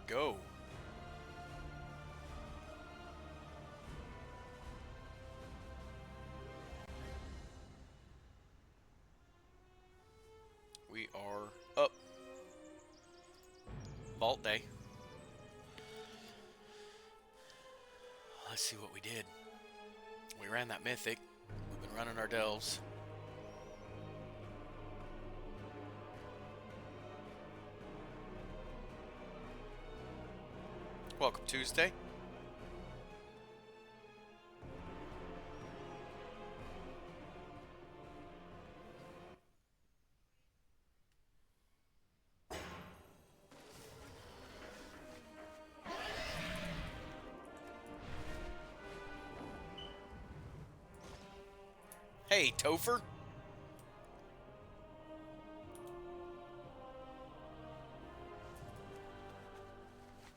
go. We are up. Vault day. Let's see what we did. We ran that mythic. We've been running our delves. Welcome Tuesday. Hey, Topher.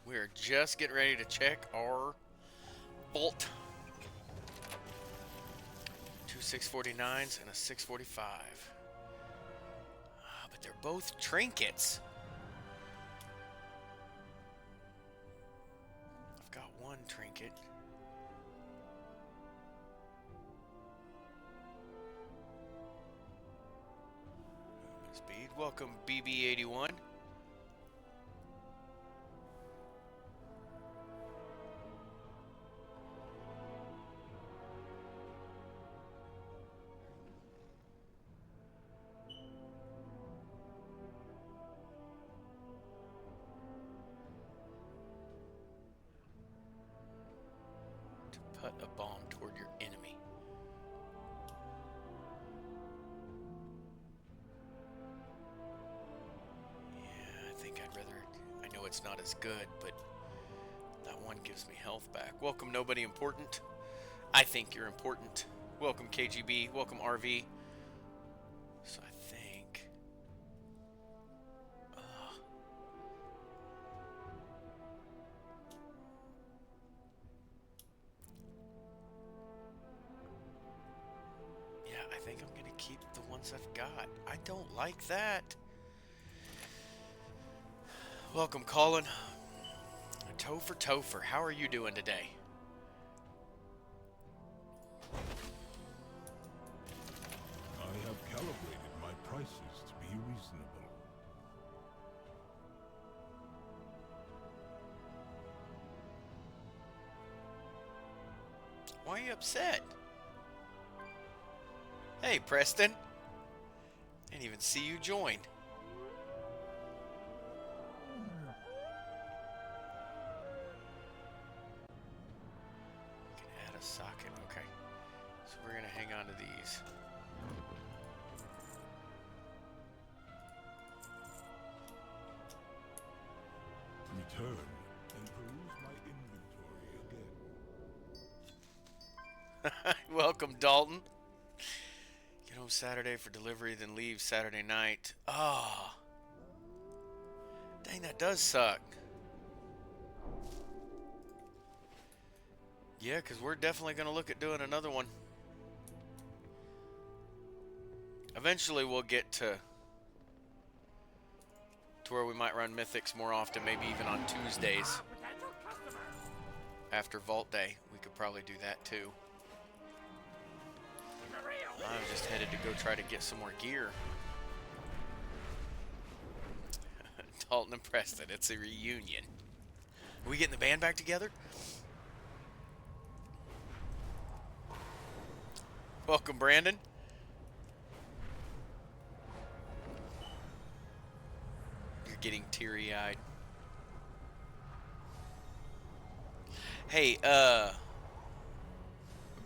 We're just getting ready to check our vault. Two 649s and a 645. But they're both trinkets. I've got one trinket. Speed. Welcome, BB81. To put a bomb toward your enemy. I know it's not as good, but that one gives me health back. Welcome, nobody important. I think you're important. Welcome, KGB. Welcome, RV. So I think... yeah, I think I'm going to keep the ones I've got. I don't like that. Welcome, Colin. Topher, how are you doing today? I have calibrated my prices to be reasonable. Why are you upset? Hey, Preston. Didn't even see you join. Socket, okay. So we're gonna hang on to these. Return and peruse my inventory again. Welcome, Dalton. Get home Saturday for delivery, then leave Saturday night. Oh. Dang, that does suck. Yeah, because we're definitely going to look at doing another one. Eventually we'll get to where we might run mythics more often, maybe even on Tuesdays. After Vault Day, we could probably do that too. I'm just headed to go try to get some more gear. Dalton and Preston, it's a reunion. Are we getting the band back together? Welcome, Brandon. You're getting teary-eyed. Hey,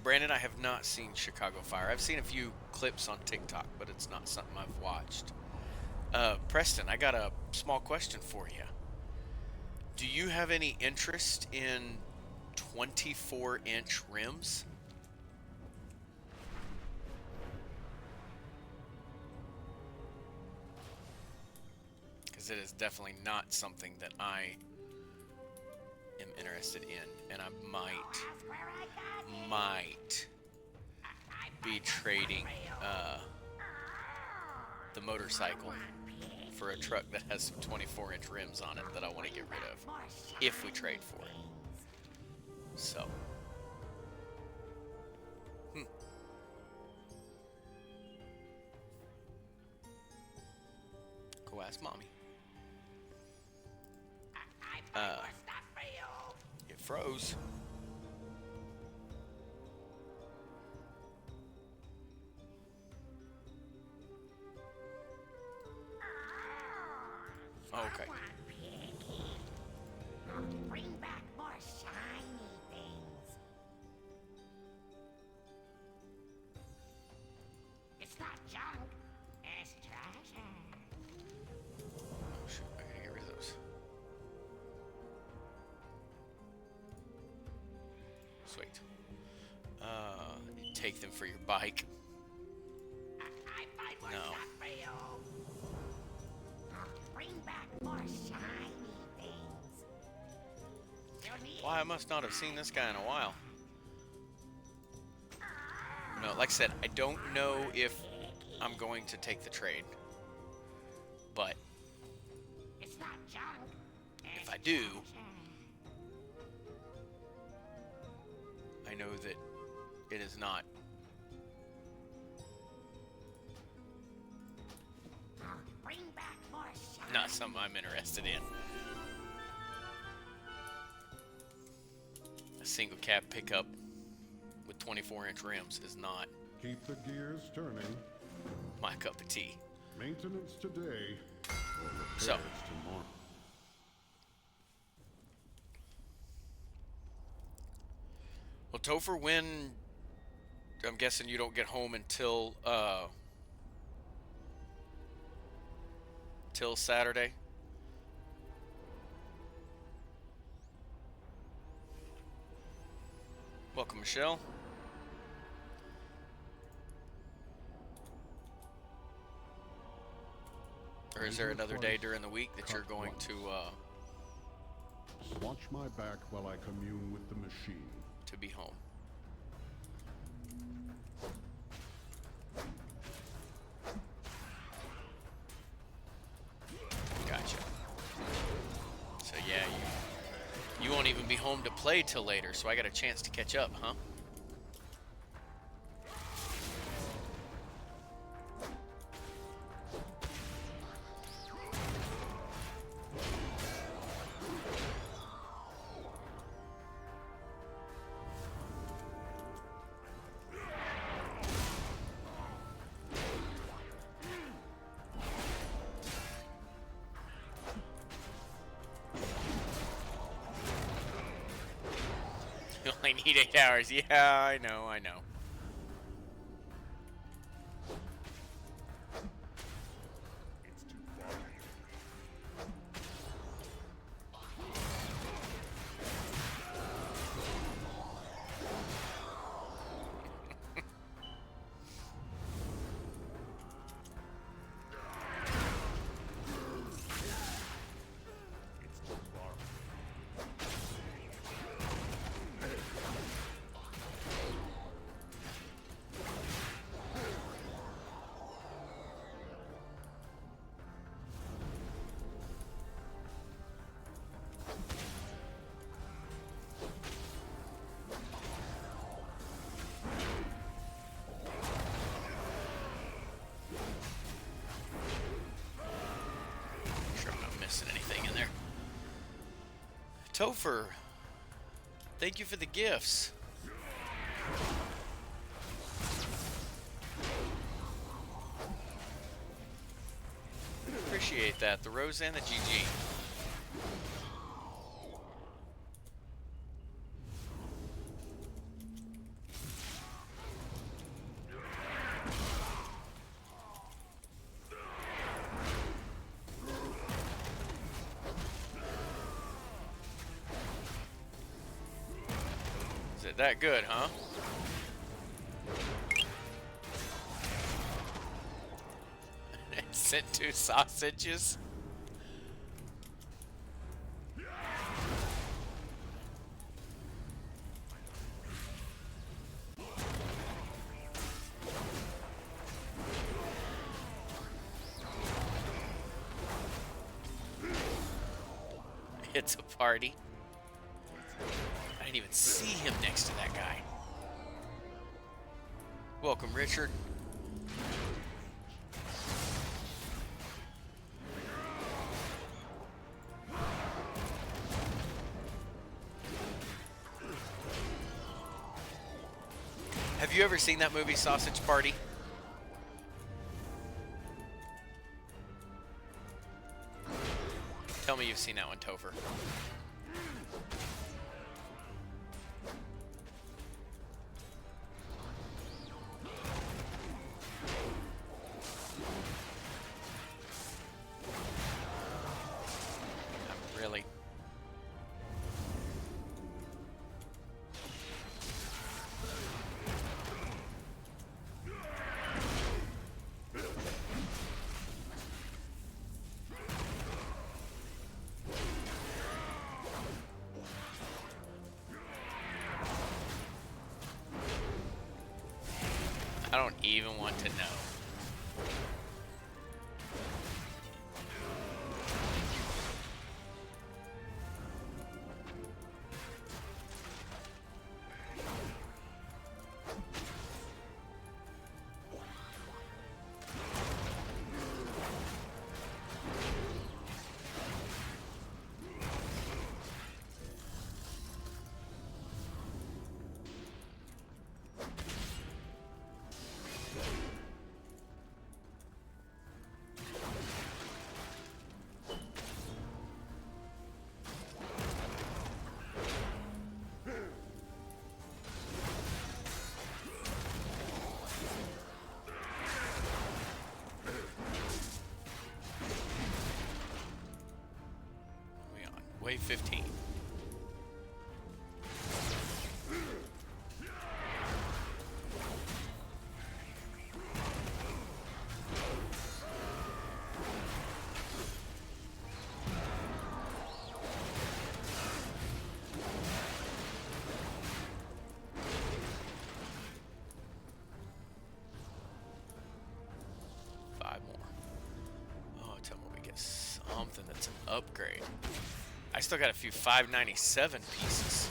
Brandon, I have not seen Chicago Fire. I've seen a few clips on TikTok, but it's not something I've watched. Preston, I got a small question for you. Do you have any interest in 24-inch rims? Because it is definitely not something that I am interested in, and I might be trading the motorcycle for a truck that has some 24-inch rims on it that I want to get rid of if we trade for it. So. Go ask mommy. It froze. Okay. Bring back more shiny things. It's not junk, it's treasure. Oh shoot, I gotta get rid of those. Sweet. You take them for your bike. I find more No. stuff for you. Bring back more shiny things. Why, I must not have seen this guy in a while. No, like I said, I don't know if I'm going to take the trade. But It's not junk. if I do, I know that it is not. Bring back more shiny. Not something I'm interested in. A single cab pickup with 24-inch rims is not Keep the gears turning. my cup of tea. Maintenance today, or repairs So. tomorrow. Well, Topher, when I'm guessing you don't get home until till Saturday. Welcome, Michelle. Or is there another day during the week that you're going to Swatch my back while I commune with the machine. be home? Gotcha. So yeah, you won't even be home to play till later, so I got a chance to catch up, huh? You only need 8 hours. Yeah, I know, I know. Sure I'm not missing anything in there. Topher, thank you for the gifts. Appreciate that. The rose and the GG. Is it that good, huh? Sent 2 sausages. It's a party. I didn't even see him next to that guy. Welcome, Richard. Have you ever seen that movie, Sausage Party? Tell me you've seen that one, Topher. Really? I don't even want to know. Wave 15. Five more. Oh, tell me we get something that's an upgrade. I still got a few 597 pieces.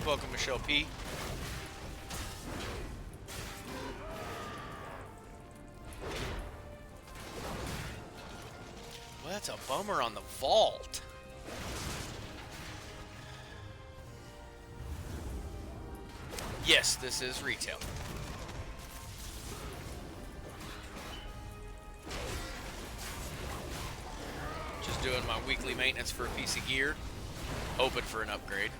Welcome, Michelle P. Well, that's a bummer on the vault. Yes, this is retail. Just doing my weekly maintenance for a piece of gear, hoping for an upgrade.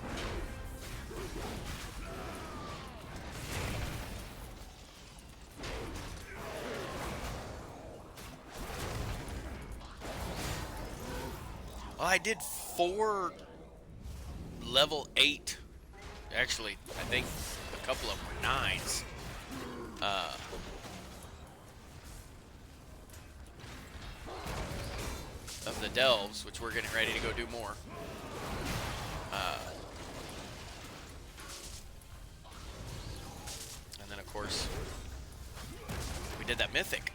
Well, I did 4 level 8. Actually, I think a couple of them were 9s. Of the Delves, which we're getting ready to go do more. And then, of course, we did that mythic.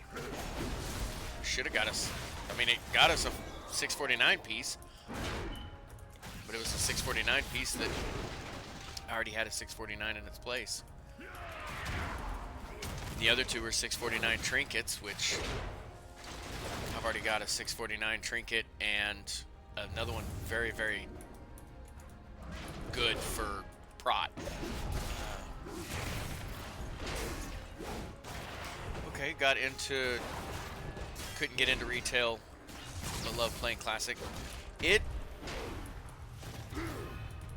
Should have got us. I mean, it got us a 649 piece, but it was a 649 piece that I already had a 649 in its place. The other two were 649 trinkets, which I've already got a 649 trinket and another one very, very good for prot. Okay, couldn't get into retail, but love playing classic.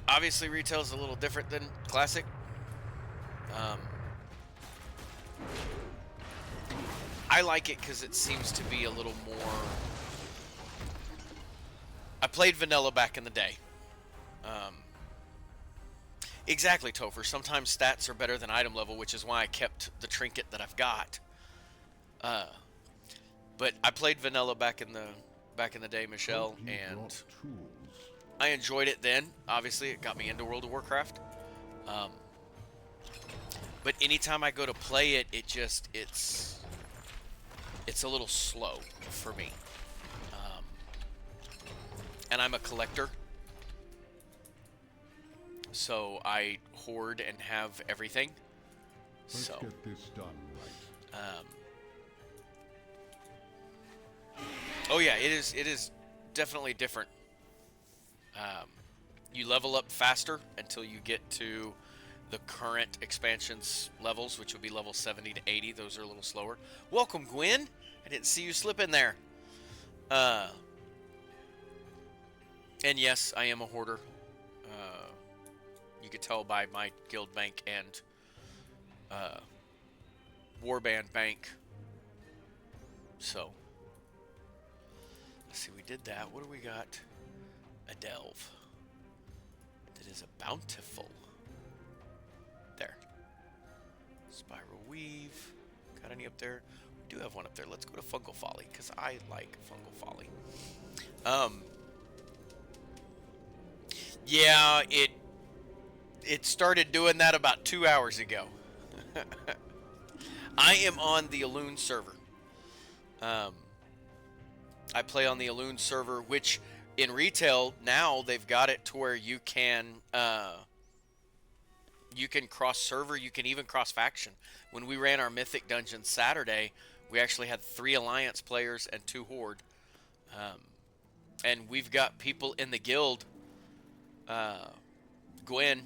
Obviously retail is a little different than classic. I like it because it seems to be a little more. I played vanilla back in the day, Um, exactly, Topher. Sometimes stats are better than item level, which is why I kept the trinket that I've got. But I played vanilla back in the day, Michelle, Hope you and brought tools. I enjoyed it then. Obviously, it got me into World of Warcraft. But anytime I go to play it, it's a little slow for me. And I'm a collector, so I hoard and have everything. Let's So, get this done right. oh yeah, it is definitely different. You level up faster until you get to the current expansions levels, which would be level 70 to 80. Those are a little slower. Welcome, Gwen. I didn't see you slip in there. And yes, I am a hoarder. You could tell by my guild bank and warband bank. So, let's see, we did that. What do we got? A delve. That is a bountiful. There. Spiral weave. Got any up there? We do have one up there. Let's go to Fungal Folly, because I like Fungal Folly. Yeah, it started doing that about 2 hours ago. I am on the Elune server. I play on the Elune server, which in retail now they've got it to where you can cross server, you can even cross faction. When we ran our Mythic Dungeon Saturday, we actually had 3 Alliance players and 2 Horde. And we've got people in the guild. Gwen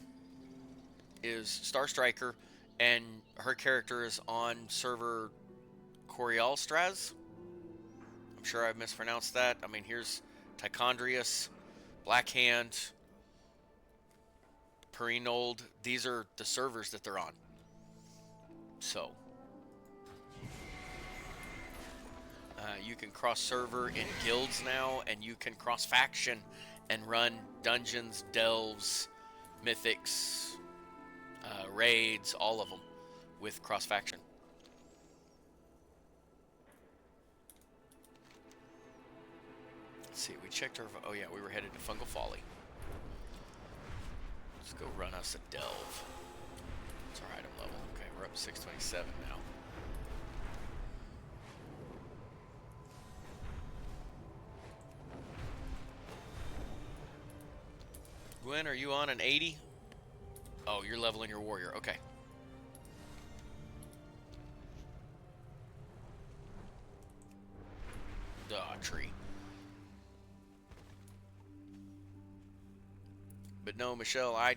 is Star Striker, and her character is on server Corialstraz. I'm sure I mispronounced that. I mean, here's Tichondrius, Blackhand, Perinold. These are the servers that they're on. So, you can cross server in guilds now, and you can cross faction and run dungeons, delves, mythics, raids, all of them with cross faction. Let's see, we checked our. Oh, yeah, we were headed to Fungal Folly. Let's go run us a delve. What's our item level? Okay, we're up to 627 now. Gwen, are you on an 80? Oh, you're leveling your warrior. Okay. Duh, tree. But no, Michelle, I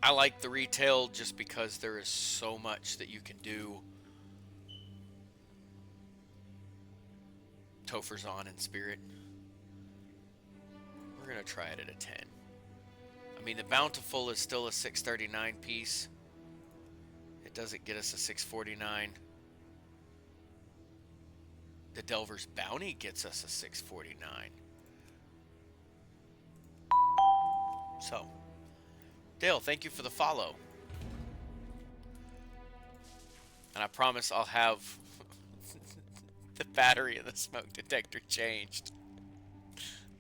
like the retail just because there is so much that you can do. Topher's on in spirit. We're going to try it at a 10. I mean, the Bountiful is still a 639 piece. It doesn't get us a 649. The Delver's Bounty gets us a 649. So, Dale, thank you for the follow. And I promise I'll have the battery in the smoke detector changed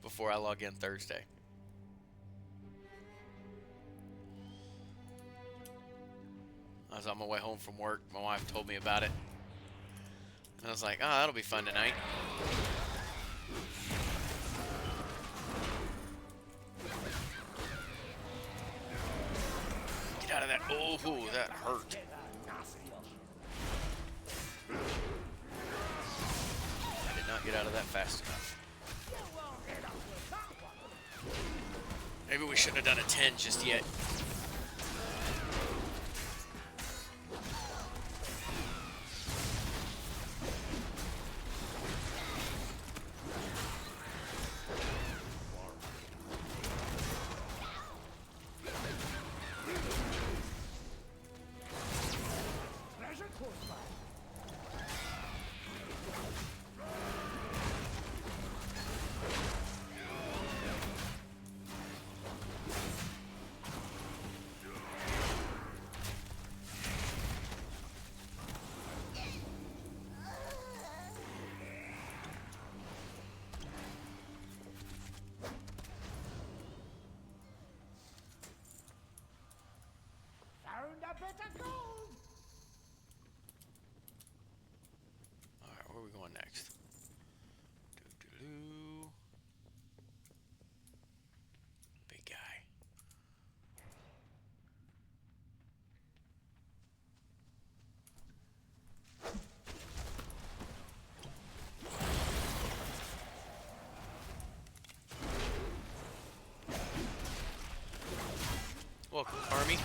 before I log in Thursday. I was on my way home from work. My wife told me about it. And I was like, oh, that'll be fun tonight. Get out of that. Oh, that hurt. I did not get out of that fast enough. Maybe we shouldn't have done a 10 just yet. of gold. Alright, where are we going next? Doo-doo-doo. Big guy. Welcome, Army.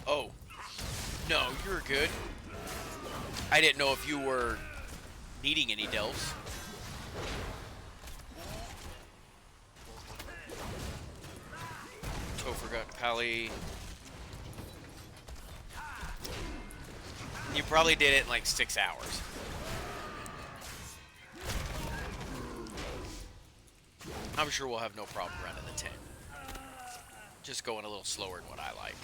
Oh. No, you're good. I didn't know if you were needing any delves. Oh, forgot Pally. You probably did it in like 6 hours. I'm sure we'll have no problem running the 10. Just going a little slower than what I like.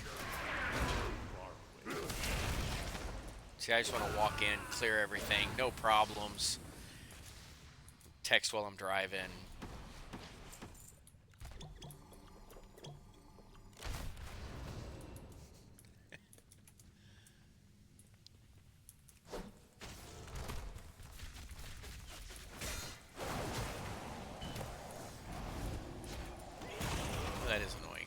See, I just want to walk in, clear everything, no problems. Text while I'm driving. That is annoying.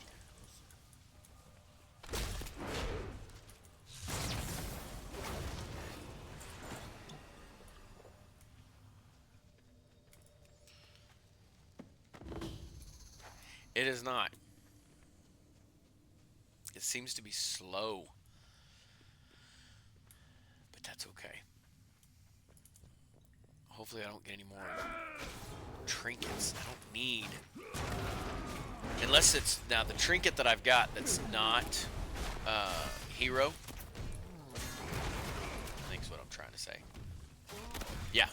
It is not. It seems to be slow. But that's okay. Hopefully I don't get any more trinkets. I don't need. Unless it's... Now, the trinket that I've got that's not hero. I think is what I'm trying to say. Yeah.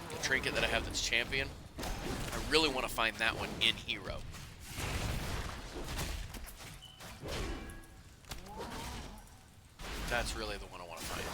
The trinket that I have that's champion. I really want to find that one in hero. That's really the one I want to find.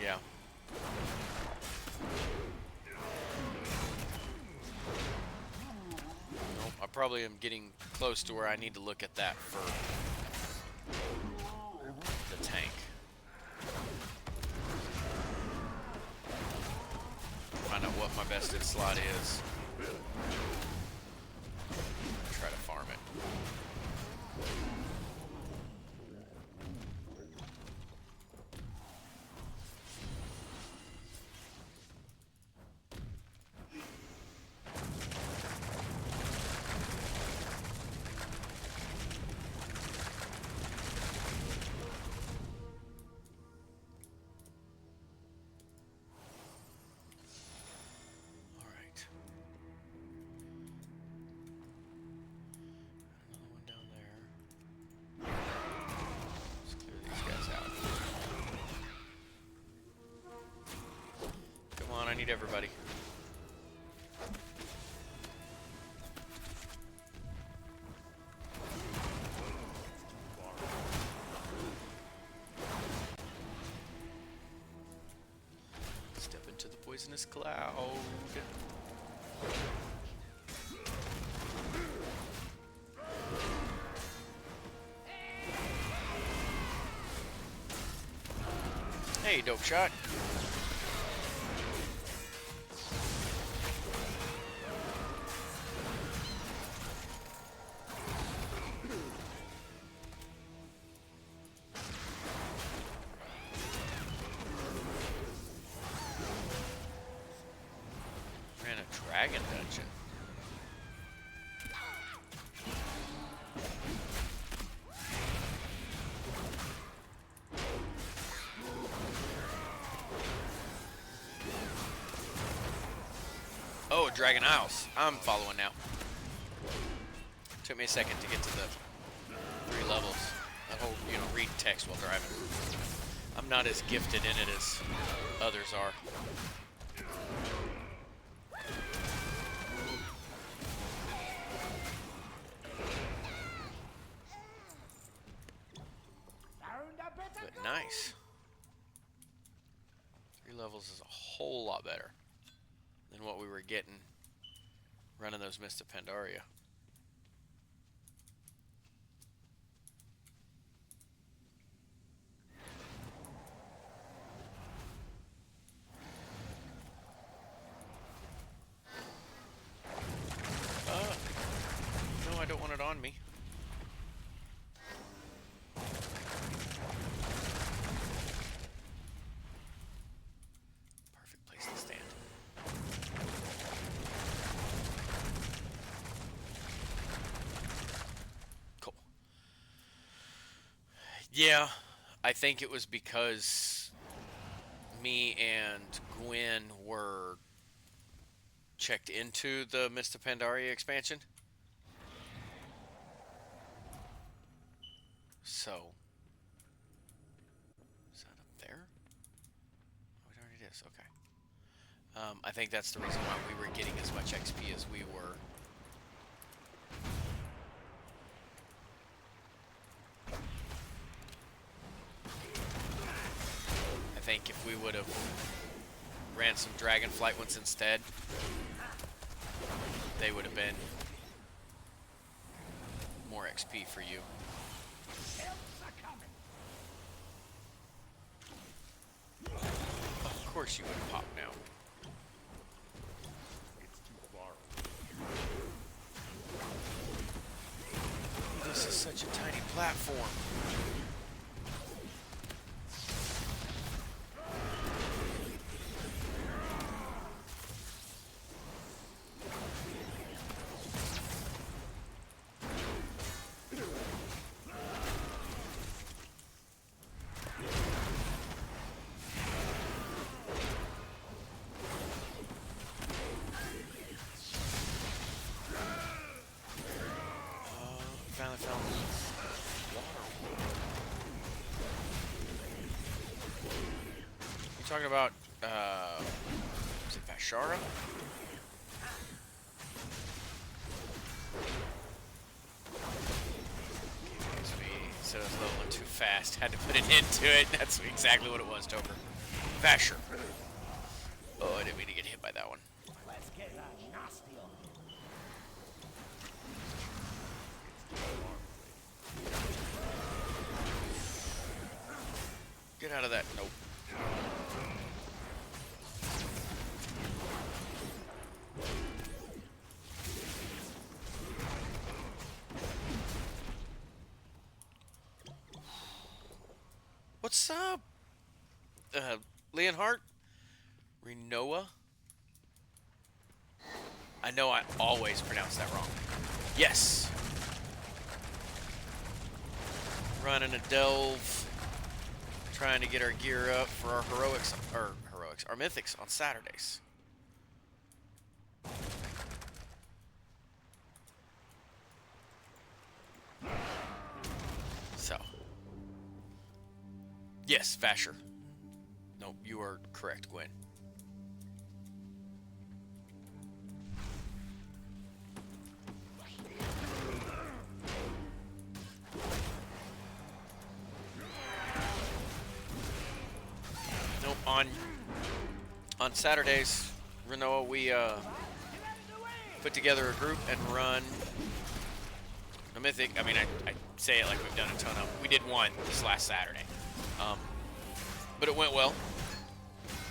Yeah. Nope, I probably am getting close to where I need to look at that for the tank. Find out what my best hit slot is. Try to farm it. I need everybody. poisonous cloud. Hey, dope shot. Ran a dragon dungeon. Oh, Dragon Isles. I'm following now. Took me a second to get to the 3 levels. That whole, read text while driving. I'm not as gifted in it as others are. But nice. 3 levels is a whole lot better than what we were getting running those Mist of Pandaria. No, I don't want it on me. Perfect place to stand. Cool. Yeah, I think it was because me and Gwen were checked into the Mist of Pandaria expansion. So, is that up there? Oh, it already is. Okay. I think that's the reason why we were getting as much XP as we were. I think if we would have ran some Dragonflight ones instead, they would have been more XP for you. Of course you would pop now. It's too far. This is such a tiny platform. Finally found water. You talking about, is it Vashara? So I was leveling too fast. Had to put it into it. That's exactly what it was, Toker. Vasher. Oh, I didn't mean to get hit by that one. Let's get a nasty on. Get out of that. Nope. What's up? Leonhardt? Renoa? I know I always pronounce that wrong. Yes. Running a delve. Trying to get our gear up for our our mythics on Saturdays. So. Yes, Vasher. No, you are correct, Gwen. Nope, on On Saturdays, Renoa, we put together a group and run a mythic. I mean, I say it like we've done a ton of. We did one this last Saturday, but it went well,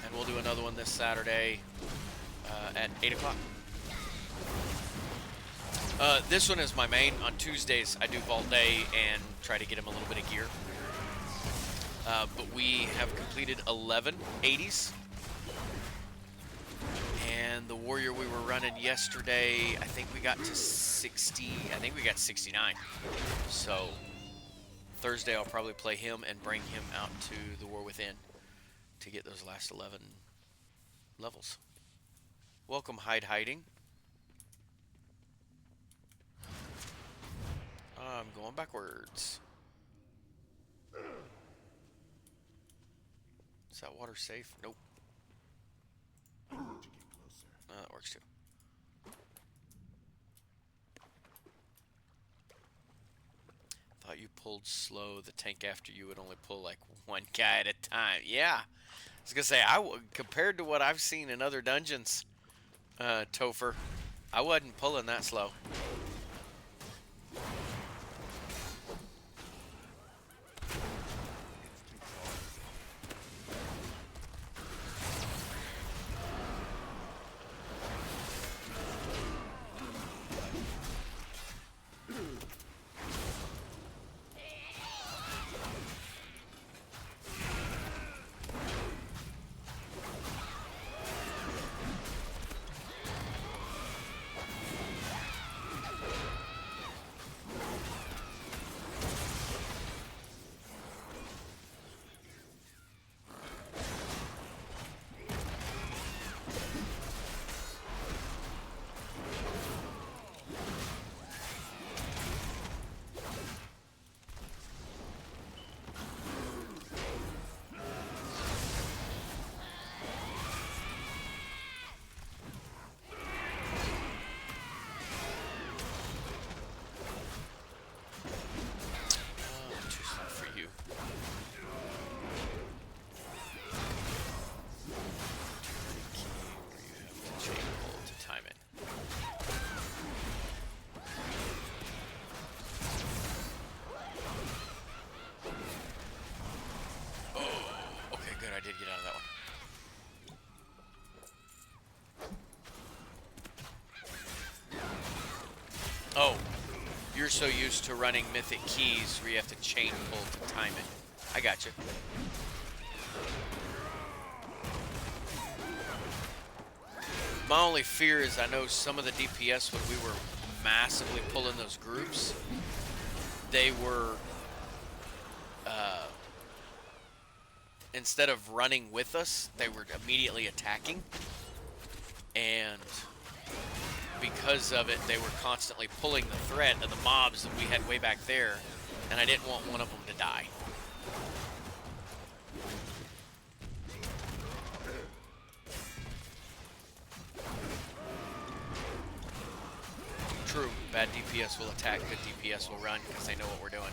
and we'll do another one this Saturday at 8 o'clock. This one is my main. On Tuesdays, I do Vault Day and try to get him a little bit of gear. But we have completed 11 80s. And the warrior we were running yesterday, I think we got to 60. I think we got 69. So Thursday, I'll probably play him and bring him out to the War Within to get those last 11 levels. Welcome, Hiding. I'm going backwards. Is that water safe? Nope. That works too. Thought you pulled slow. The tank after you would only pull like one guy at a time. Yeah. I was gonna say, compared to what I've seen in other dungeons, Topher, I wasn't pulling that slow. I did get out of that one. Oh, you're so used to running mythic keys where you have to chain pull to time it. I got you. My only fear is I know some of the DPS when we were massively pulling those groups, they were instead of running with us, they were immediately attacking. And because of it, they were constantly pulling the thread of the mobs that we had way back there, and I didn't want one of them to die. True, bad DPS will attack, good DPS will run because they know what we're doing.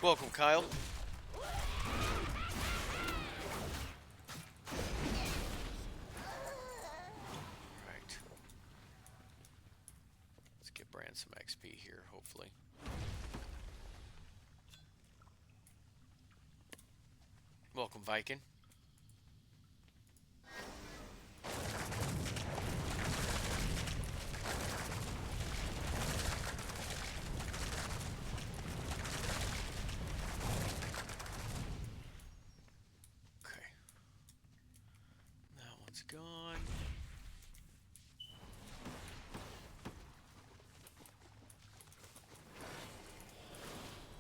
Welcome, Kyle. Right. Let's get Brand some XP here, hopefully. Welcome, Viking. Gone.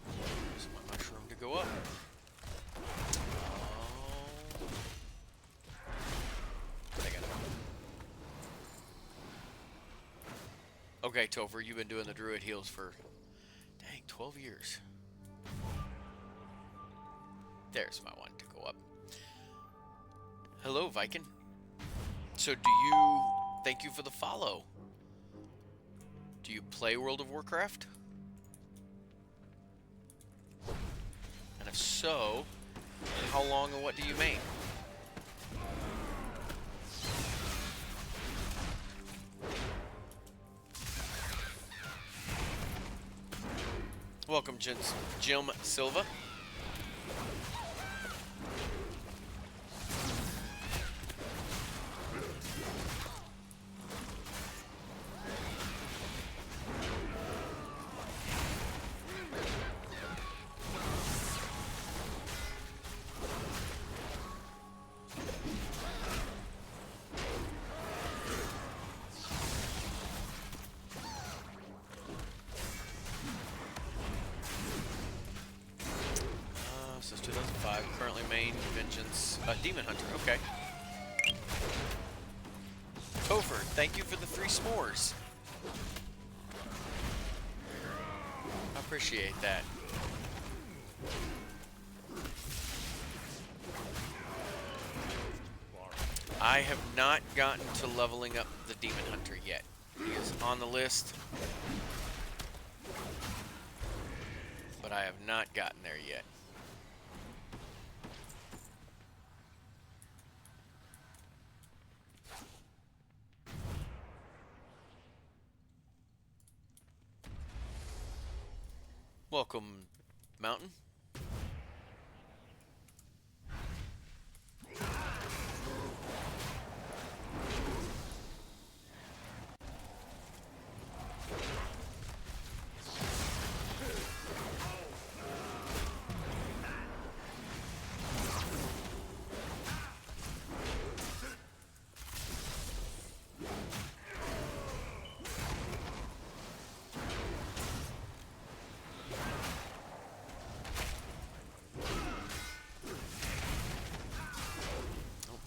There's my mushroom to go up. Oh. I got it. Okay, Topher, you've been doing the druid heals for, dang, 12 years. There's my one to go up. Hello, Viking. So thank you for the follow. Do you play World of Warcraft? And if so, how long and what do you main? Welcome, Jim Silva. Since 2005, currently main Vengeance, Demon Hunter. Okay. Topher, thank you for the 3 s'mores. I appreciate that. I have not gotten to leveling up the Demon Hunter yet. He is on the list, but I have not gotten there yet. Welcome, Mountain.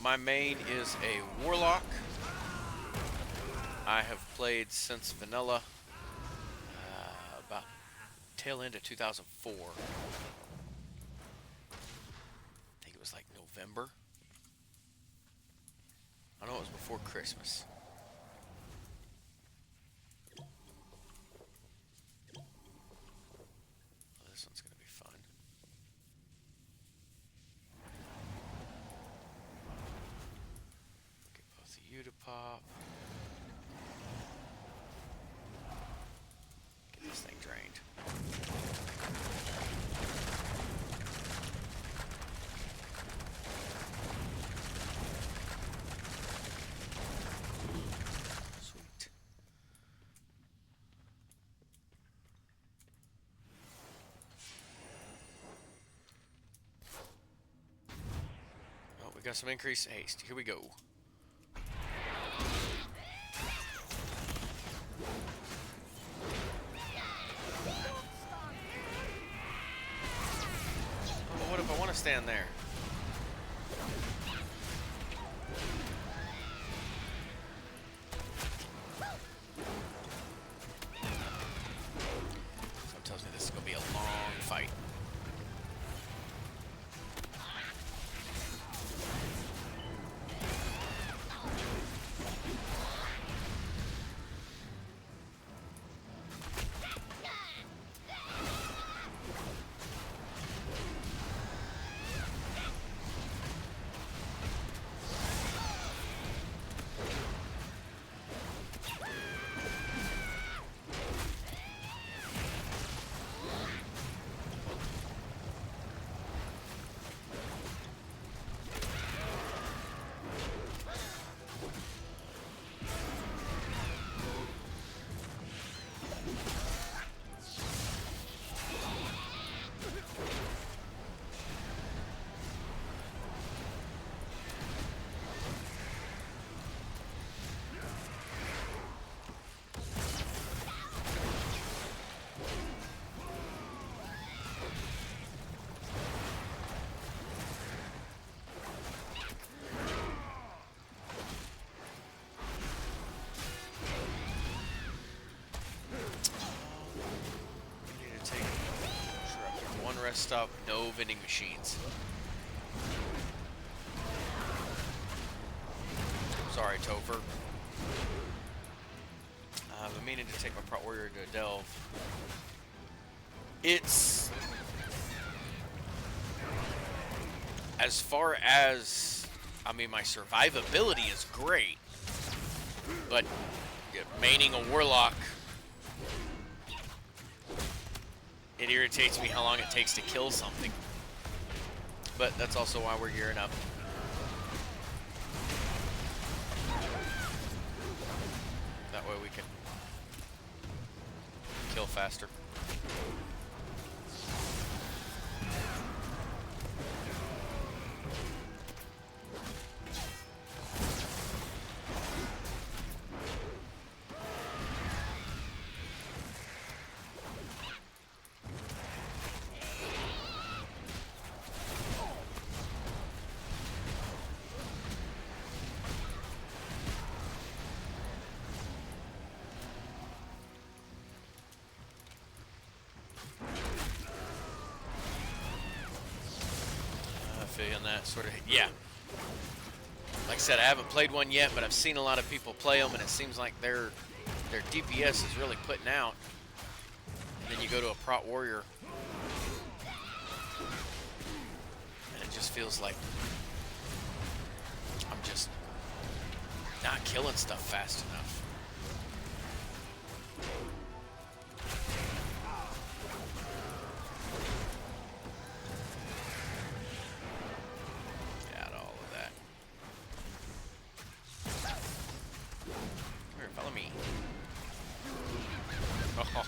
My main is a Warlock. I have played since vanilla, about tail end of 2004. I think it was like November. I know it was before Christmas. Well, this one's gonna be fun. Get both of you to pop. Get this thing drained. Sweet. Oh, we got some increased haste. Here we go. Oh, what if I want to stand there? Someone tells me this is going to be a long fight. rest stop, no vending machines. Sorry, Topher. I've been meaning to take my Prot Warrior to a delve. It's... As far as... I mean, my survivability is great. But maining a Warlock... It irritates me how long it takes to kill something. But that's also why we're gearing up. That way we can kill faster. Feeling that sort of, yeah. Like I said, I haven't played one yet, but I've seen a lot of people play them, and it seems like their DPS is really putting out. And then you go to a Prot Warrior, and it just feels like I'm just not killing stuff fast enough.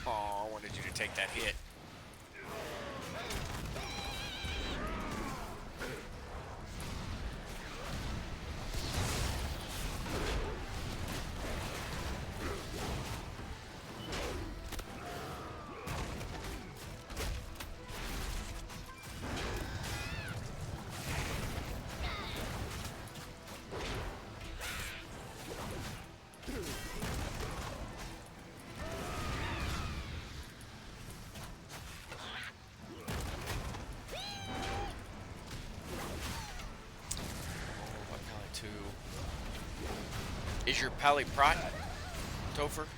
Oh, I wanted you to take that hit. Is your Pally Prot, Topher? I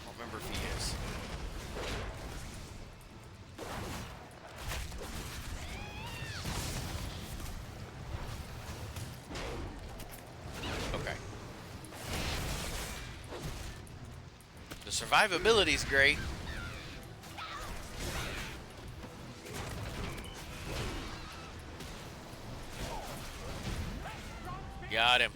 don't remember if he is. Okay. The survivability's great. Got him.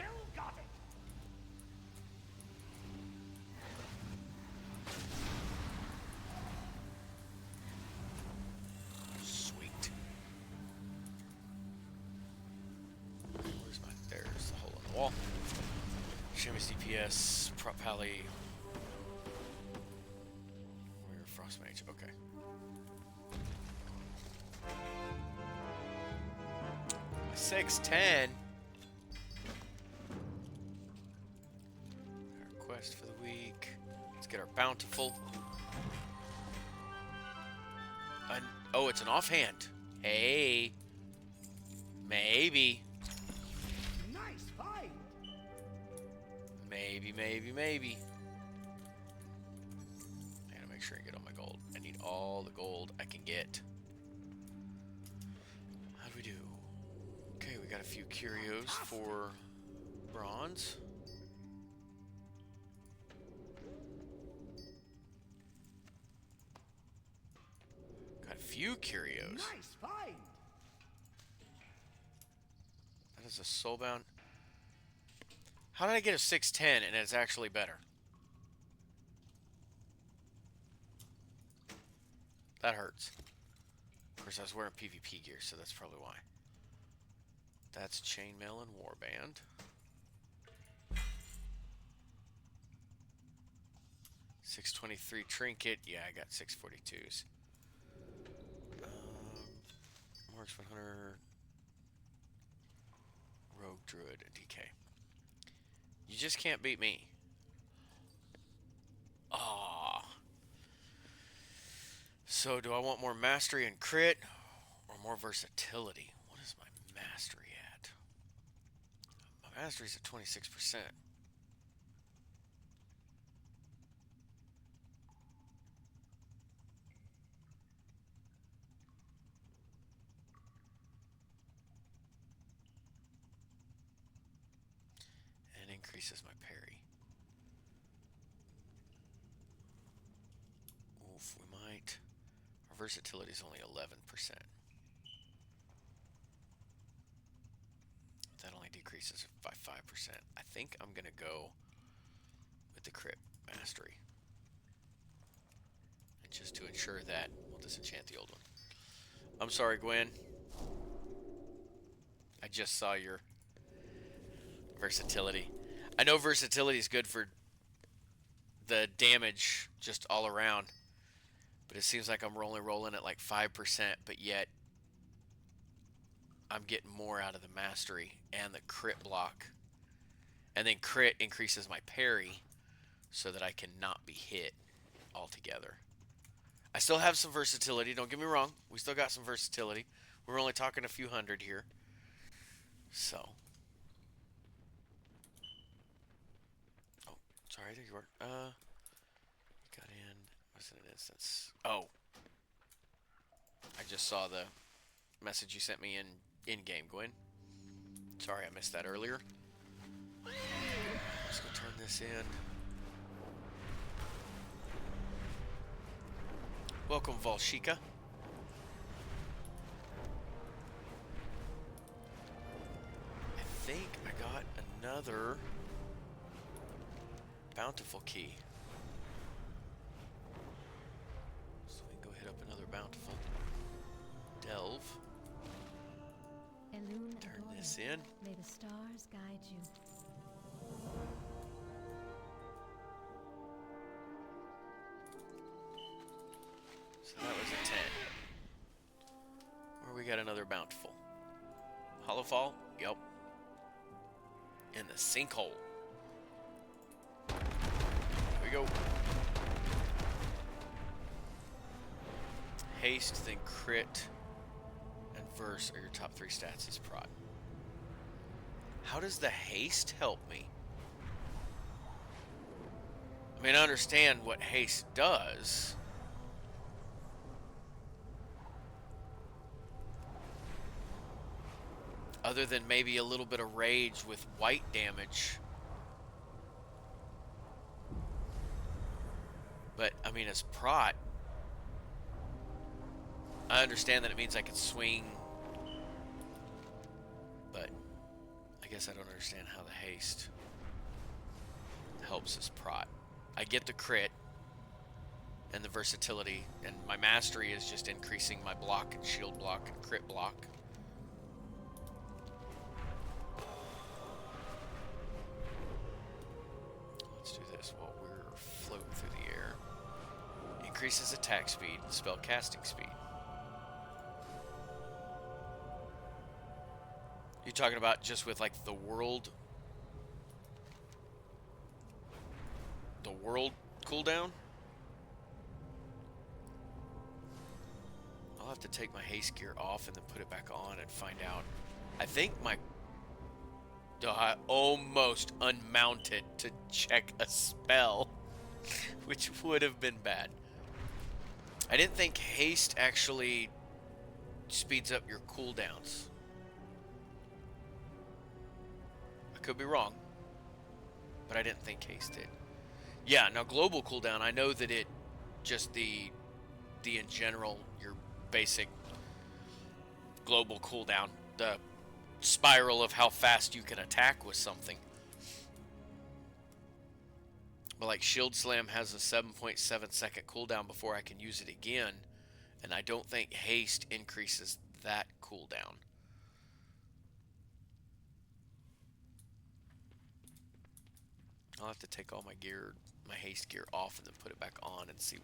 Shami's DPS, Prot Pally. We're Frost Mage, okay. A 610. Our quest for the week. Let's get our bountiful. Oh, it's an offhand. Hey. Maybe. Maybe. I gotta make sure I get all my gold. I need all the gold I can get. How do we do? Okay, we got a few curios for bronze. Got a few curios. Nice find. That is a soulbound. How did I get a 610 and it's actually better? That hurts. Of course, I was wearing PvP gear, so that's probably why. That's Chainmail and Warband. $623 Trinket. Yeah, I got 642s. Marksman Hunter. Rogue Druid and DK. You just can't beat me. Aww. So, do I want more mastery and crit or more versatility? What is my mastery at? My mastery's at 26%. And increases my parry. Oof, we might. Our versatility is only 11%. That only decreases by 5%. I think I'm going to go with the crit mastery. And just to ensure that, we'll disenchant the old one. I'm sorry, Gwen. I just saw your versatility. I know versatility is good for the damage just all around, but it seems like I'm only rolling at like 5%, but yet I'm getting more out of the mastery and the crit block. And then crit increases my parry so that I cannot be hit altogether. I still have some versatility, don't get me wrong. We still got some versatility. We're only talking a few hundred here. So. Oh, sorry, there you are. Got in. Was it an instance? Oh. I just saw the message you sent me in game, Gwen. Sorry, I missed that earlier. Let's go turn this in. Welcome, Volshika. I think I got another bountiful key. So we can go hit up another bountiful. Delve. Turn this in. May the stars guide you. So that was a 10. Where we got another bountiful. Hollowfall? Yep. In the sinkhole. Here we go. Haste, then crit, and verse are your top 3 stats as prod. How does the haste help me? I mean, I understand what haste does. Other than maybe a little bit of rage with white damage. But, I mean, as prot, I understand that it means I can swing. But I guess I don't understand how the haste helps as prot. I get the crit and the versatility, and my mastery is just increasing my block and shield block and crit block. Let's do this while we're floating through the air. Increases attack speed and spell casting speed. You talking about just with like the world cooldown? I'll have to take my haste gear off and then put it back on and find out. I think I almost unmounted to check a spell, which would have been bad. I didn't think haste actually speeds up your cooldowns. I could be wrong, but I didn't think haste did. Yeah, now global cooldown, I know that it just the in general, your basic global cooldown, the spiral of how fast you can attack with something. But like Shield Slam has a 7.7 second cooldown before I can use it again, and I don't think haste increases that cooldown. I'll have to take all my gear, my haste gear off and then put it back on and see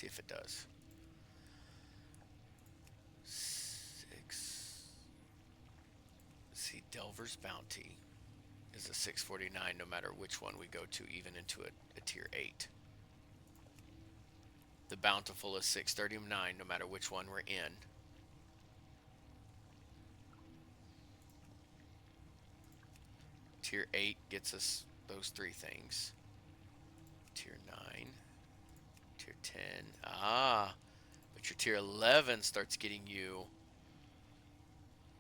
if it does. 6. See, Delver's Bounty is a 649 no matter which one we go to, even into a tier 8. The Bountiful is 639, no matter which one we're in. Tier 8 gets us those 3 things. Tier 9. Tier 10. Ah, but your tier 11 starts getting you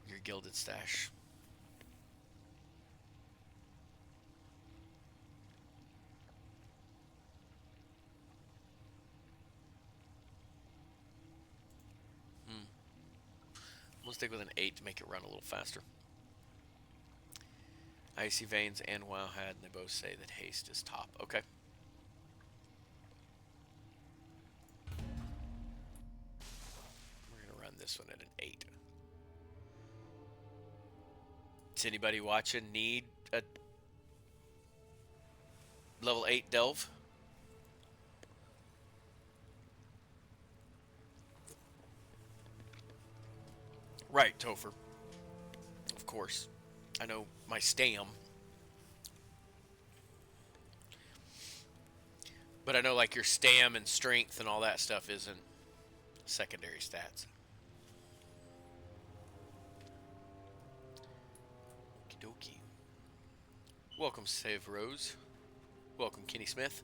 your gilded stash. We'll stick with an 8 to make it run a little faster. Icy Veins and Wowhead, and they both say that haste is top. Okay. We're going to run this one at an 8. Does anybody watching need a level 8 delve? Right, Topher. Of course. I know my stam. But I know like your stam and strength and all that stuff isn't secondary stats. Okie dokie. Welcome, Save Rose. Welcome, Kenny Smith.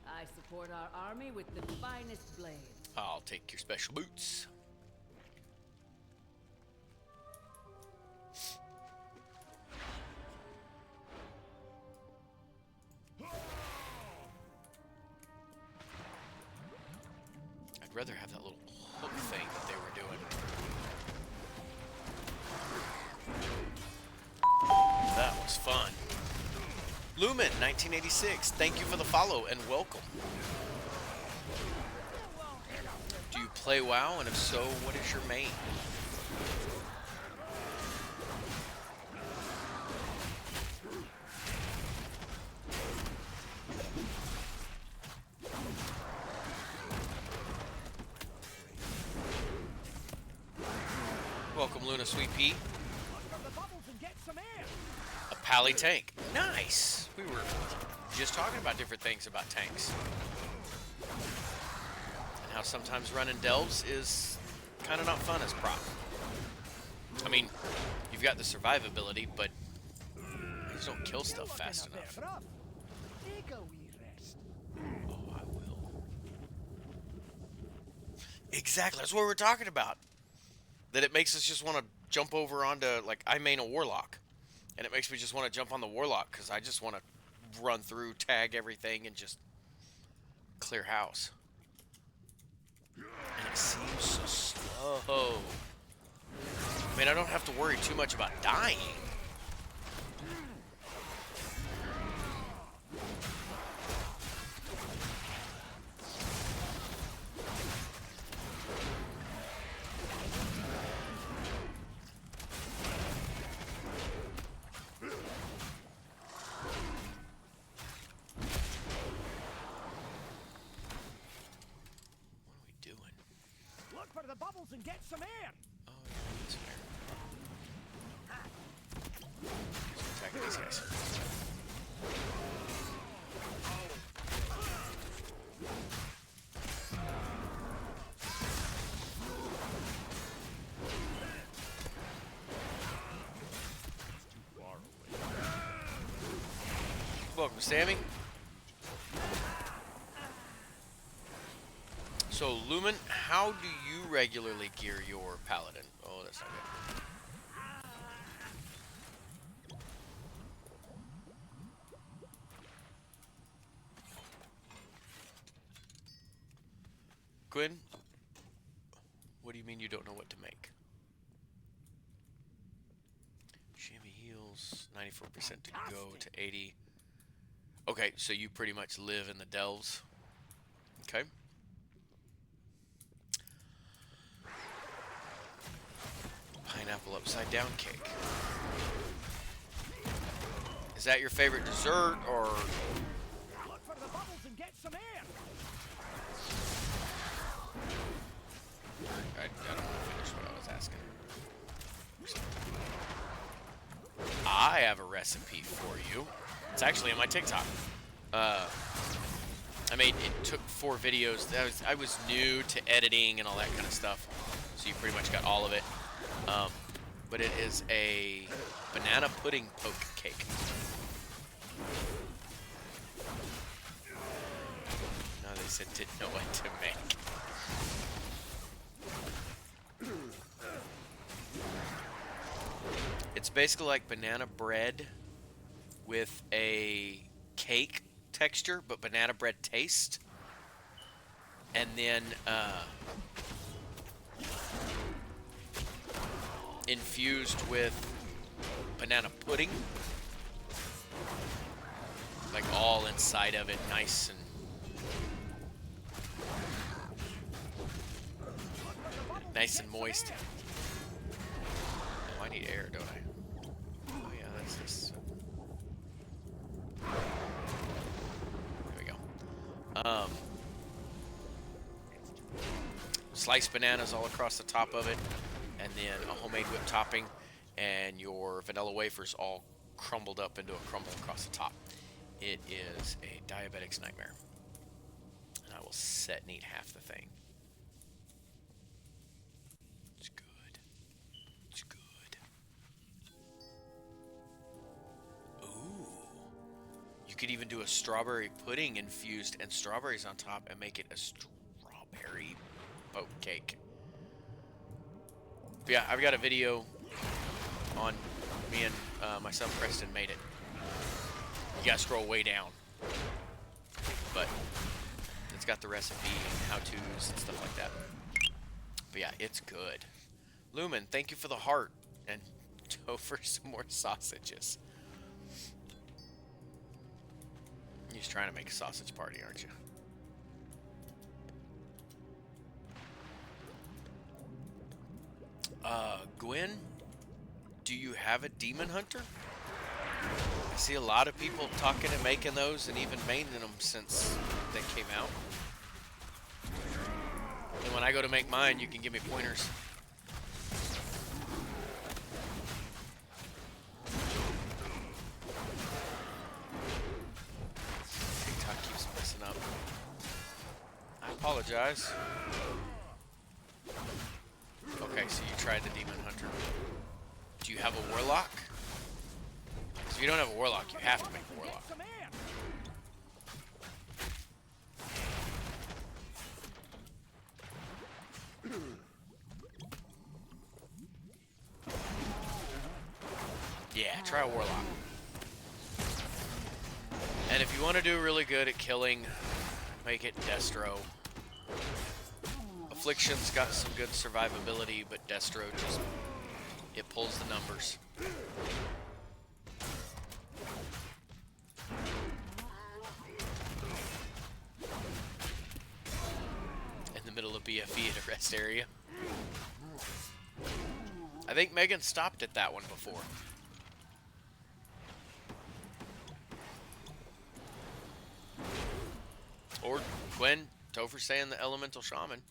I support our army with the finest blades. I'll take your special boots. I'd rather have that little hook thing that they were doing. That was fun. Lumen 1986, thank you for the follow and welcome. Do you play WoW, and if so, what is your main? Welcome, Luna Sweet Pea. A Pally tank. Nice. We were just talking about different things about tanks. And how sometimes running delves is kind of not fun as prop. I mean, you've got the survivability, but you just don't kill stuff fast enough. Oh, I will. Exactly. That's what we're talking about. That it makes us just want to jump over onto, like, I main a warlock. And it makes me just want to jump on the warlock because I just want to run through, tag everything, and just clear house. And it seems so slow. I mean, I don't have to worry too much about dying. The bubbles and get some air. Oh, yeah, that's fair. Let's attack these guys. Welcome, Sammy. So, Lumen, how do you regularly gear your paladin? Oh, that's not good. Quinn, what do you mean you don't know what to make? Chamois heals 94% to go to 80. Okay, so you pretty much live in the delves. Okay. Pineapple upside down cake. Is that your favorite dessert, or? Look for the bubbles and get some air. I don't want to finish what I was asking. I have a recipe. recipe for you. It's actually on my TikTok. It took 4 videos. I was new to editing and all that kind of stuff, so you pretty much got all of it. But it is a banana pudding poke cake. No, they said didn't know what to make. It's basically like banana bread with a cake texture, but banana bread taste. And then infused with banana pudding. Like all inside of it, nice and moist. Oh, I need air, don't I? Oh yeah, that's this. There we go. Sliced bananas all across the top of it, and then a homemade whipped topping, and your vanilla wafers all crumbled up into a crumble across the top. It is a diabetic's nightmare. And I will set and eat half the thing. It's good. It's good. Ooh. You could even do a strawberry pudding infused and strawberries on top and make it a strawberry poke cake. But yeah, I've got a video on me and my son Preston made it. You gotta scroll way down. But it's got the recipe and how-tos and stuff like that. But yeah, it's good. Lumen, thank you for the heart. And Topher, some more sausages. You're just trying to make a sausage party, aren't you? Gwen, do you have a demon hunter? I see a lot of people talking and making those and even maining them since they came out. And when I go to make mine, you can give me pointers. TikTok keeps messing up. I apologize. Okay, so you tried the demon hunter. Do you have a warlock? If you don't have a warlock, you have to make a warlock. Yeah, try a warlock. And if you want to do really good at killing, make it Destro. Affliction's got some good survivability, but Destro just, it pulls the numbers. In the middle of BFE at a rest area. I think Megan stopped at that one before. Or Gwen, Topher saying the Elemental Shaman.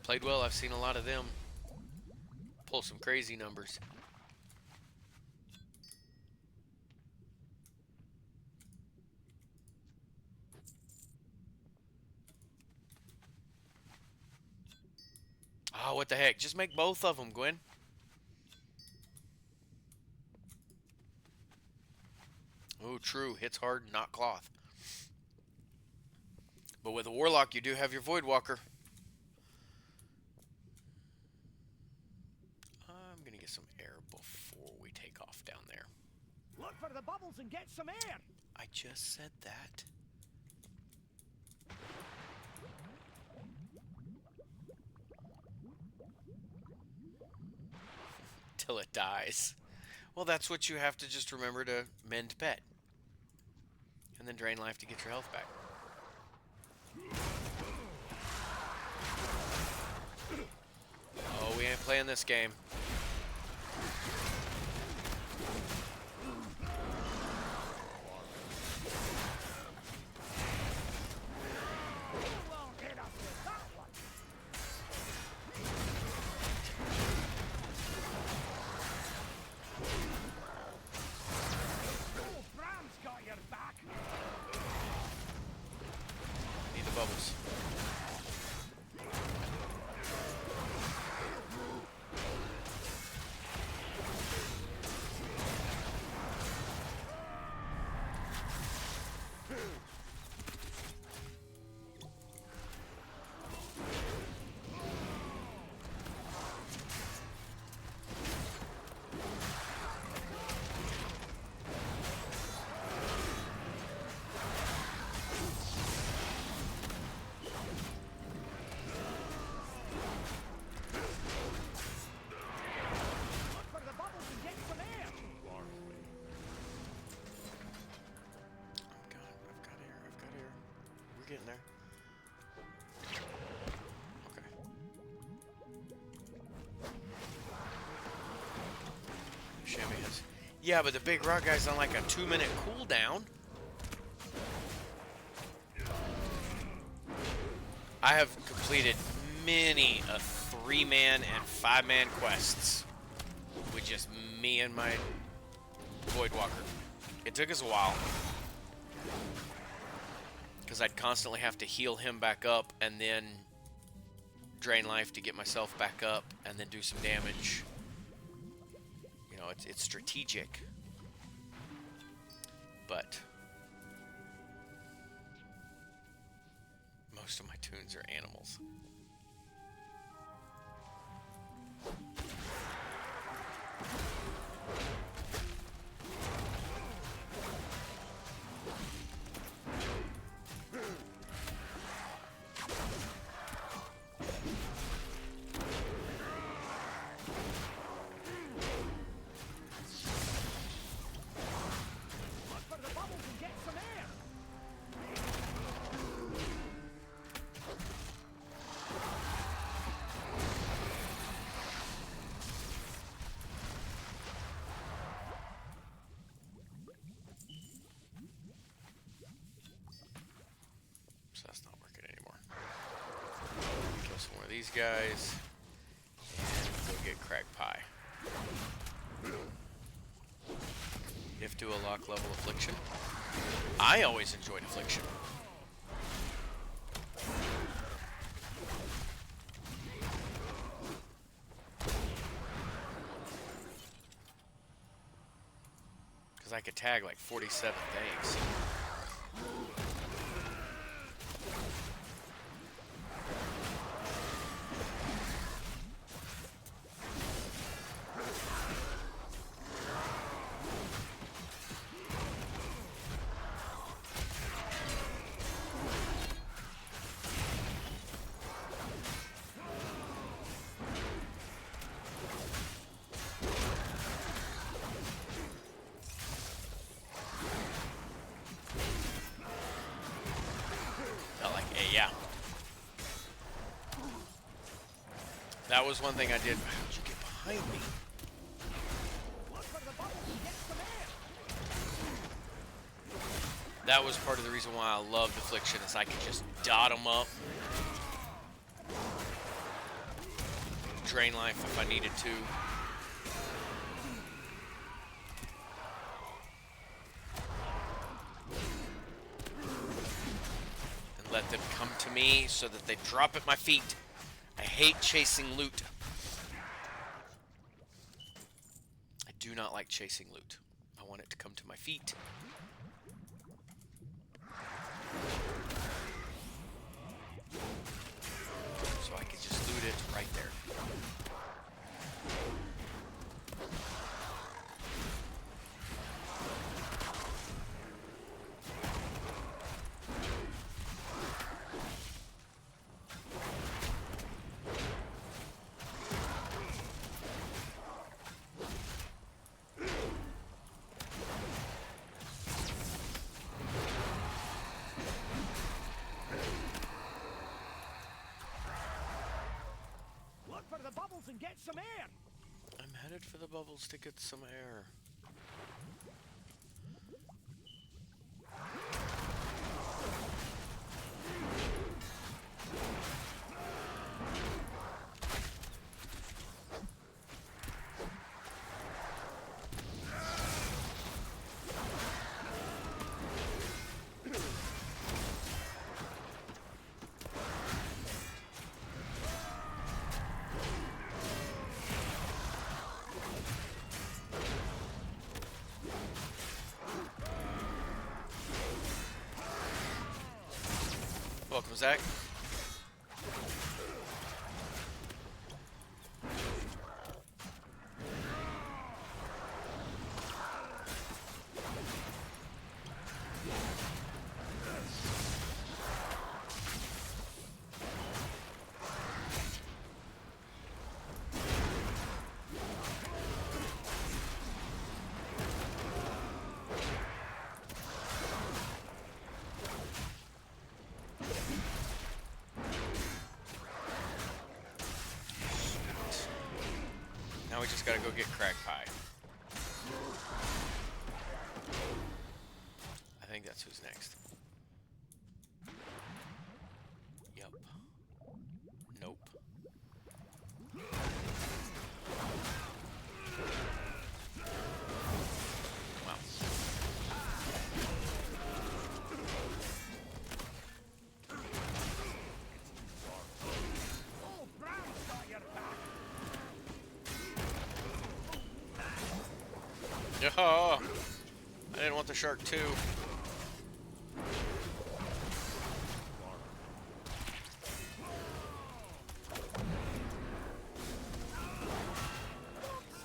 Played well, I've seen a lot of them pull some crazy numbers. Oh, what the heck? Just make both of them, Gwen. Oh, true. Hits hard, not cloth. But with a warlock, you do have your Voidwalker. I'm going to get some air before we take off down there. Look for the bubbles and get some air. I just said that. Till it dies. Well, that's what you have to just remember to mend pet. And then drain life to get your health back. Oh, we ain't playing this game. Yeah, but the big rock guy's on like a 2-minute cooldown. I have completed many a 3-man and 5-man quests with just me and my Voidwalker. It took us a while because I'd constantly have to heal him back up and then drain life to get myself back up and then do some damage. You know, it's strategic, but most of my tunes are animals. Look for the bubbles and get some air. So that's not working anymore. Kill some more of these guys and go get crack pie. You have to unlock level affliction. I always enjoyed affliction. Because I could tag like 47 things. Yeah. That was one thing I did. How'd you get behind me? Look for the bubbles and get some air. That was part of the reason why I loved Affliction, is I could just dot them up. Drain life if I needed to. Let them come to me so that they drop at my feet. I hate chasing loot. I do not like chasing loot. I want it to come to my feet. So I can just loot it right there. Look for the bubbles and get some air. I'm headed for the bubbles to get some air. Welcome, Zach. Now we just gotta go get crack pie. I think that's who's next. Yup. Nope. Wow. Oh, Brown's got your back. Oh, I didn't want the shark too.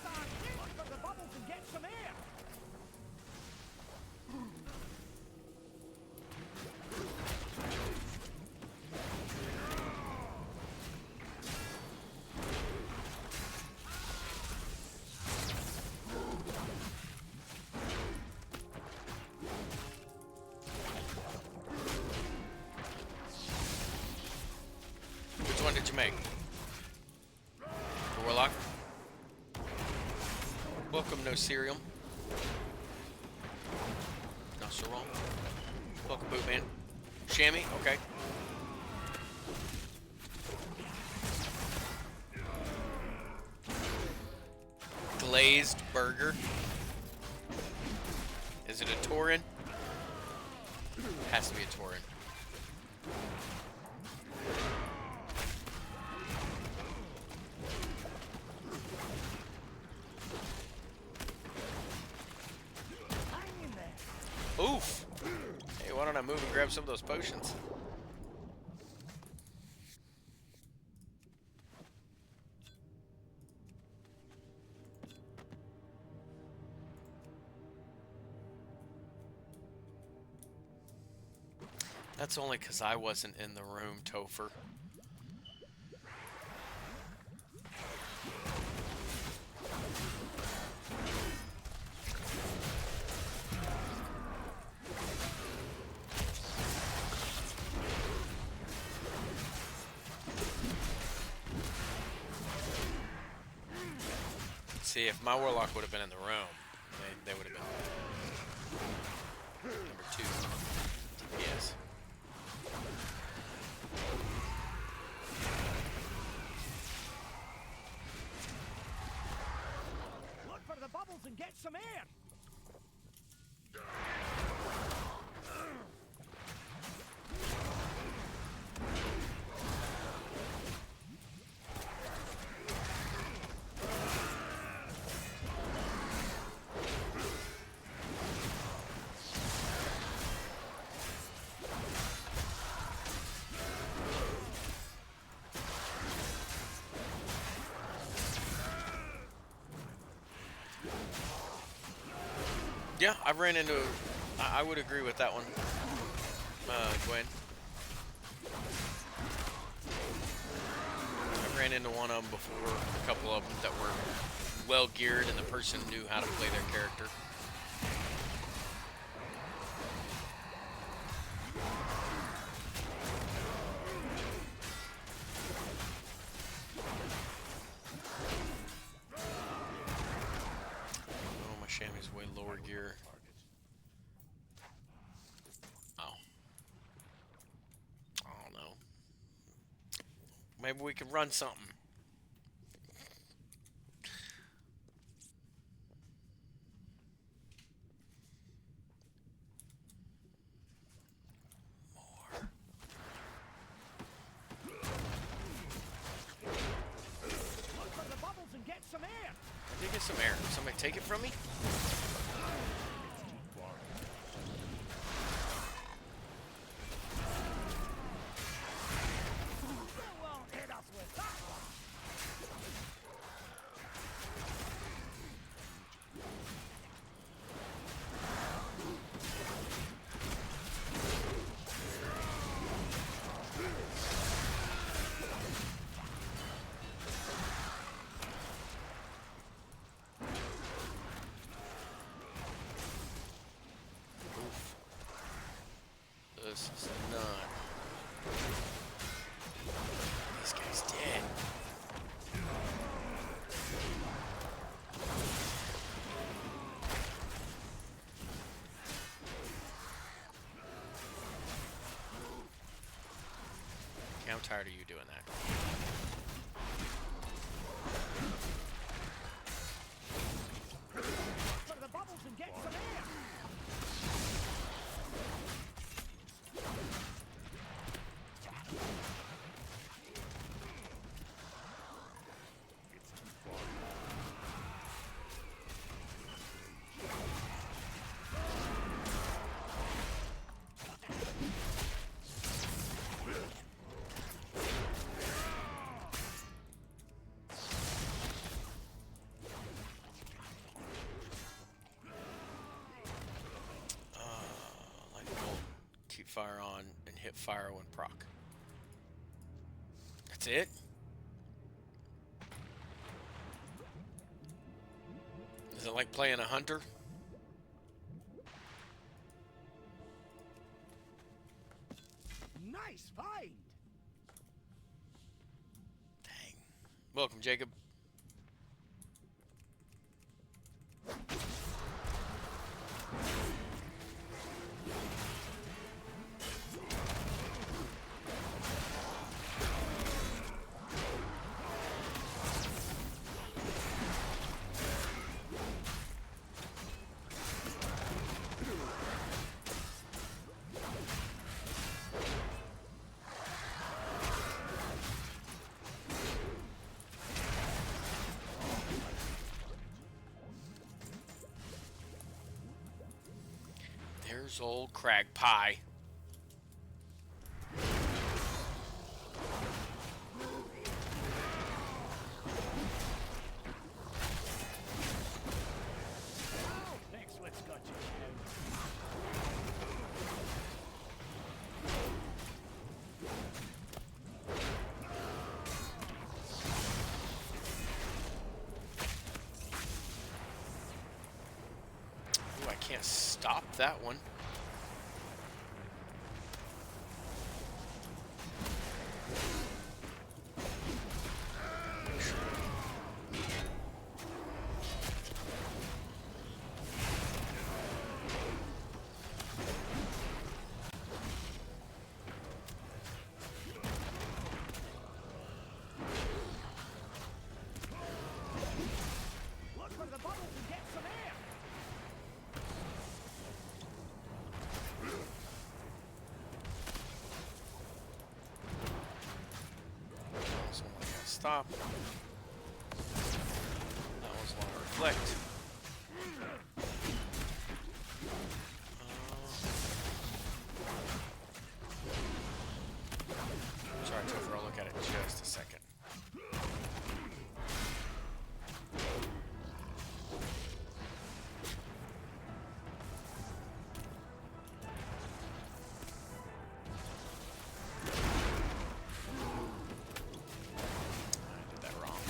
Start look for the bubbles and get some air. Which one did you make? The Warlock? Welcome, no cereal. Not so wrong. Welcome, Bootman. Chamois? Okay. Glazed burger. Is it a Tauren? Has to be a Tauren. Hang in there. Oof! Hey, why don't I move and grab some of those potions? That's only because I wasn't in the room, Topher. See, if my Warlock would have been in the room, they would have been number 2. Yes. Look for the bubbles and get some air. Yeah, I ran into. I would agree with that one, Gwen. I ran into one of them before, a couple of them that were well geared, and the person knew how to play their character. Oh, my chamois way lower gear. Oh. I don't know. Maybe we can run something. More. Look for the bubbles and get some air. I did get some air. Somebody take it from me? You won't hit us with that one. Oof. This is not. This guy's dead. I'm tired of you doing that. For the bubbles and get some air! Lightning bolt, keep fire on, and hit fire when proc. That's it? Is it like playing a hunter? Nice find! Dang. Welcome, Jacob. There's old Crag Pie. Next, what's got you down? Ooh, I can't stop that one. Look for the bubbles and get some air! That one gotta stop. That one's want to reflect. Sorry, Topher, I'll look at it in just a second. I did that wrong.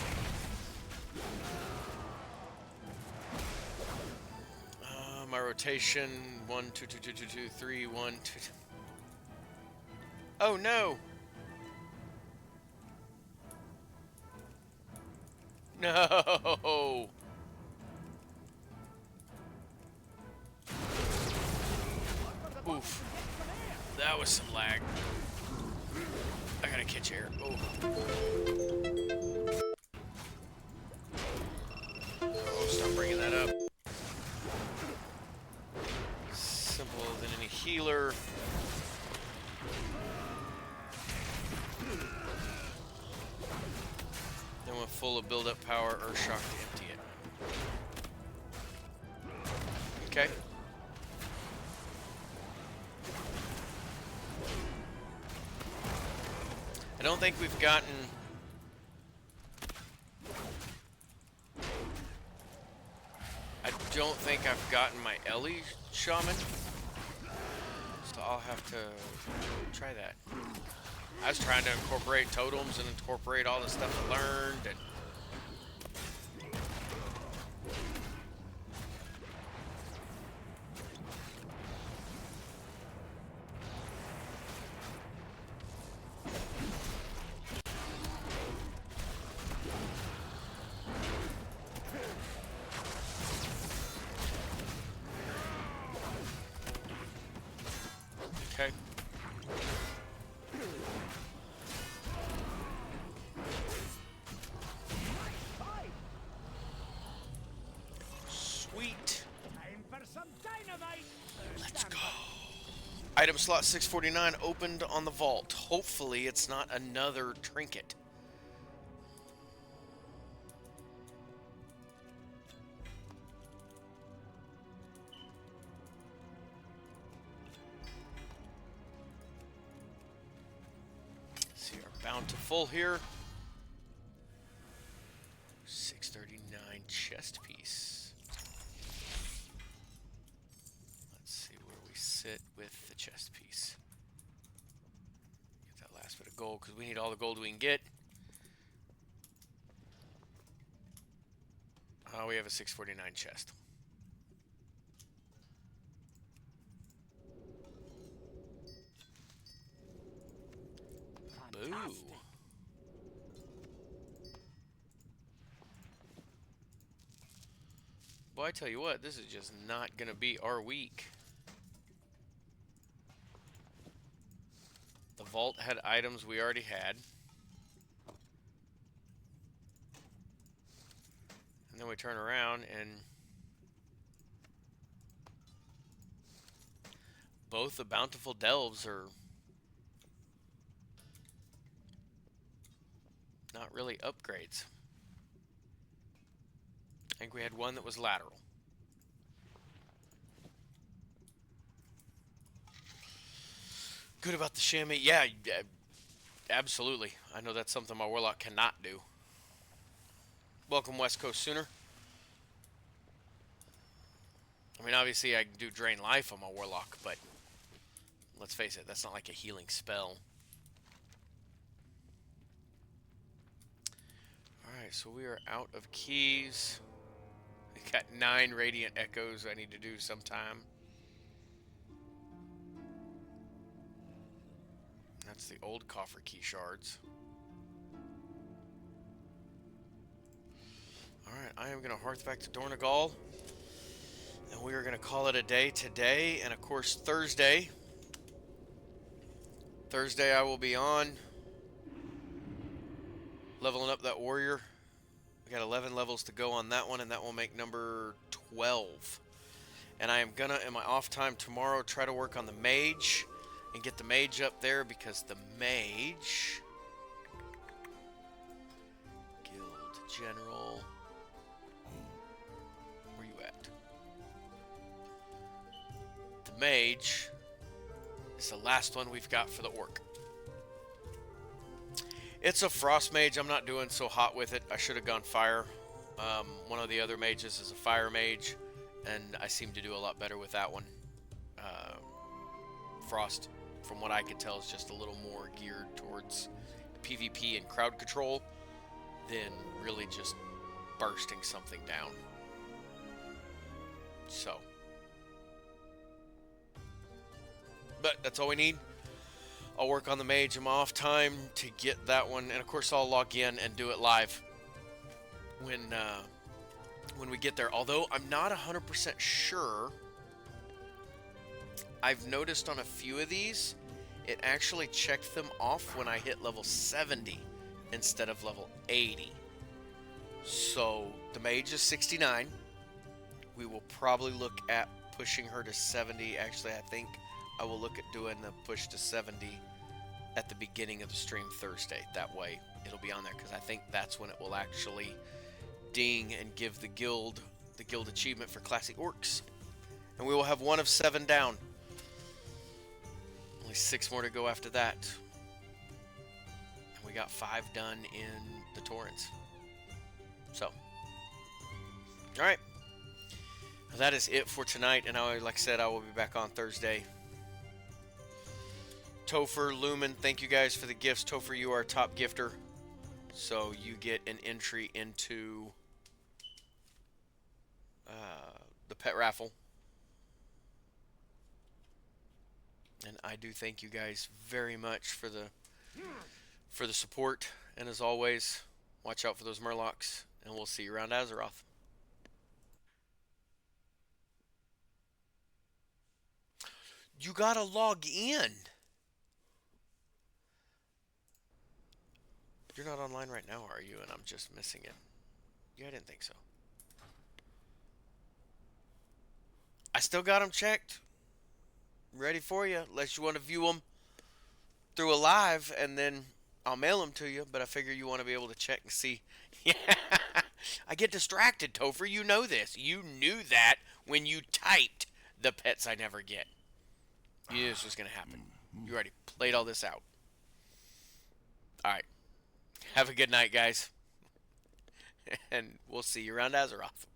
My rotation 1 2 2 2 2 2 3 1 2. Oh no! No! Oof. That was some lag. I gotta catch air. Oh. Oh, stop bringing that up. Simple than any healer. Then when full of build-up power, Earthshock to empty it. Okay. I don't think we've gotten... I don't think I've gotten my Ellie Shaman. So I'll have to try that. I was trying to incorporate totems and incorporate all the stuff I learned and... Okay. Item slot 649 opened on the vault. Hopefully it's not another trinket. See our bountiful here. 639 chest piece. Let's see where we sit with the chest piece. Get that last bit of gold because we need all the gold we can get. We have a 649 chest. Boo. Boy, I tell you what, this is just not going to be our week. The vault had items we already had. And then we turn around and both the bountiful delves are not really upgrades. I think we had one that was lateral. Good about the chamois. Yeah, absolutely. I know that's something my warlock cannot do. Welcome, West Coast Sooner. I mean, obviously I can do Drain Life on my warlock, but let's face it, that's not like a healing spell. Alright, so we are out of keys. We got 9 Radiant Echoes I need to do sometime. That's the old coffer key shards. Alright, I am going to hearth back to Dornagal. And we are going to call it a day today. And of course, Thursday. Thursday I will be on. Leveling up that warrior. We got 11 levels to go on that one. And that will make number 12. And I am going to, in my off time tomorrow, try to work on the mage. And get the mage up there because the mage... Guild General... Where you at? The mage is the last one we've got for the orc. It's a frost mage. I'm not doing so hot with it. I should have gone fire. One of the other mages is a fire mage, and I seem to do a lot better with that one. Frost, from what I could tell, is just a little more geared towards PvP and crowd control than really just bursting something down. So, but that's all we need. I'll work on the mage in my off time to get that one, and of course I'll log in and do it live when we get there. Although I'm not 100% sure. I've noticed on a few of these, it actually checked them off when I hit level 70 instead of level 80. So the mage is 69. We will probably look at pushing her to 70. Actually, I think I will look at doing the push to 70 at the beginning of the stream Thursday. That way it'll be on there, because I think that's when it will actually ding and give the guild achievement for classic orcs. And we will have 1 of 7 down. Only 6 more to go after that. And we got 5 done in the Torrents. So, alright. That is it for tonight. And like I said, I will be back on Thursday. Topher, Lumen, thank you guys for the gifts. Topher, you are a top gifter. So you get an entry into the pet raffle. And I do thank you guys very much for the support. And as always, watch out for those Murlocs. And we'll see you around Azeroth. You gotta log in. You're not online right now, are you? And I'm just missing it. Yeah, I didn't think so. I still got them checked. ready for you. Unless you want to view them through a live, and then I'll mail them to you. But I figure you want to be able to check and see. Yeah, I get distracted, Topher. You know this. You knew that when you typed the pets I never get. You knew this was going to happen. You already played all this out. All right. Have a good night, guys. And we'll see you around Azeroth.